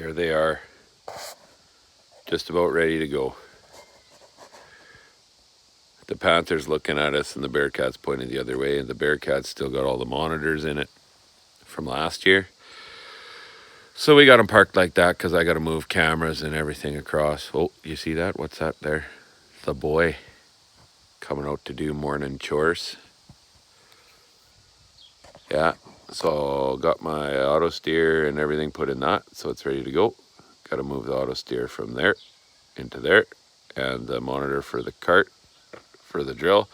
There they are, just about ready to go. The Panther's looking at us and the Bearcat's pointing the other way, and the Bearcat's still got all the monitors in it from last year. So we got them parked like that because I got to move cameras and everything across. Oh, you see that? What's that there? The boy coming out to do morning chores. Yeah, so got my auto steer and everything put in that, so it's ready to go. Got to move the auto steer from there into there, and the monitor for the cart for the drill.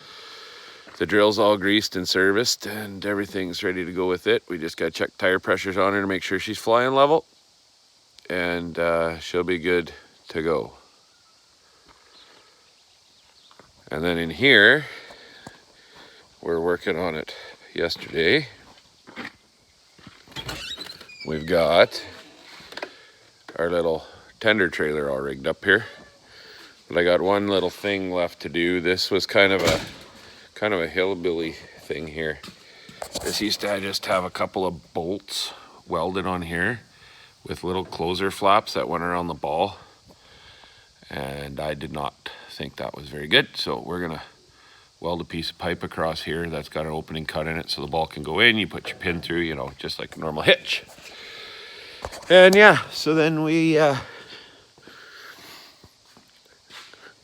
The drill's all greased and serviced and everything's ready to go with it. We just got to check tire pressures on her to make sure she's flying level, and she'll be good to go. And then in here, we're working on it yesterday. We've got our little tender trailer all rigged up here, but I got one little thing left to do. This was kind of a hillbilly thing here. This used to just have a couple of bolts welded on here with little closer flaps that went around the ball, and I did not think that was very good, so we're gonna weld a piece of pipe across here that's got an opening cut in it so the ball can go in. You put your pin through, you know, just like a normal hitch. And yeah, so then we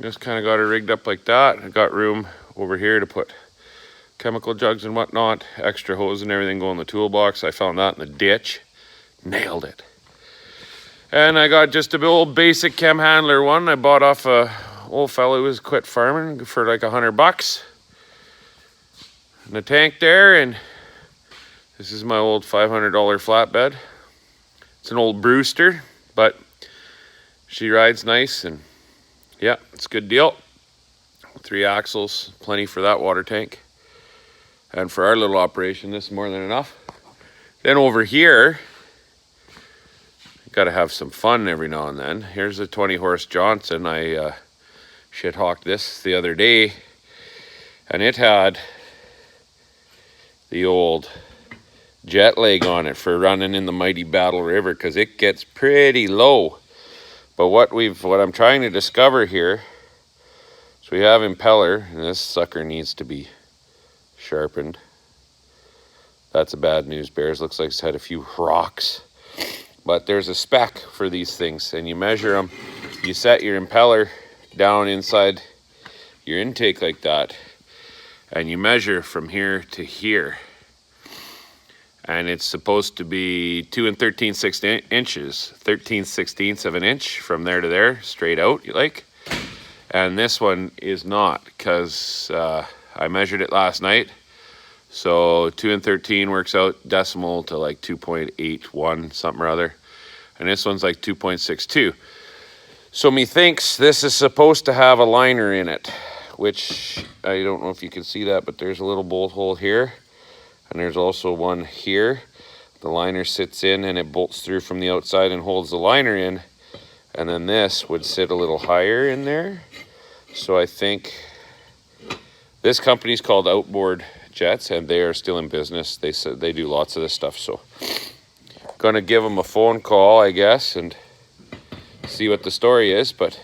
just kind of got it rigged up like that. I got room over here to put chemical jugs and whatnot, extra hose and everything go in the toolbox. I found that in the ditch, nailed it. And I got just a old basic chem handler one I bought off a old fellow who was quit farming for like $100. And the tank there, and this is my old $500 flatbed. It's an old Brewster, but she rides nice, and yeah, it's a good deal. 3 axles, plenty for that water tank. And for our little operation, this is more than enough. Then over here, got to have some fun every now and then. Here's a 20 horse Johnson. I shit hawked this the other day, and it had the old jet lag on it for running in the mighty Battle River, because it gets pretty low. But what I'm trying to discover here, so we have impeller, and this sucker needs to be sharpened. That's a bad news bears. Looks like it's had a few rocks. But there's a spec for these things, and you measure them. You set your impeller down inside your intake like that, and you measure from here to here. And it's supposed to be 2 13/16 inches, 13/16 of an inch from there to there, straight out, you like. And this one is not, because I measured it last night. So 2 13 works out decimal to like 2.81 something or other. And this one's like 2.62. So methinks this is supposed to have a liner in it, which I don't know if you can see that, but there's a little bolt hole here. And there's also one here. The liner sits in and it bolts through from the outside and holds the liner in. And then this would sit a little higher in there. So I think this company's called Outboard Jets, and they are still in business. They said they do lots of this stuff. So gonna give them a phone call, I guess, and see what the story is. But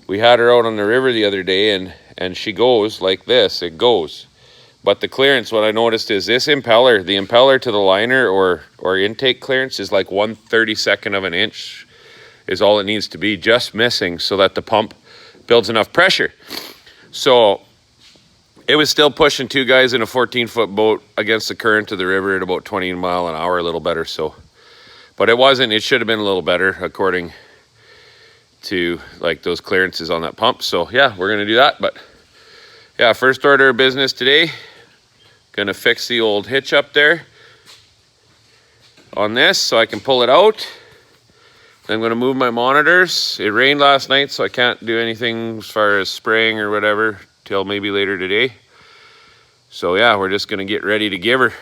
we had her out on the river the other day, and she goes like this. It goes. But the clearance, what I noticed is this impeller, the impeller to the liner or intake clearance is like 1/32 of an inch is all it needs to be, just missing, so that the pump builds enough pressure. So it was still pushing 2 guys in a 14-foot boat against the current of the river at about 20 mile an hour, a little better. So, but it wasn't, it should have been a little better according to like those clearances on that pump. So yeah, we're gonna do that. But yeah, first order of business today, gonna fix the old hitch up there on this so I can pull it out. I'm gonna move my monitors. It rained last night, so I can't do anything as far as spraying or whatever till maybe later today. So yeah, we're just gonna get ready to give her.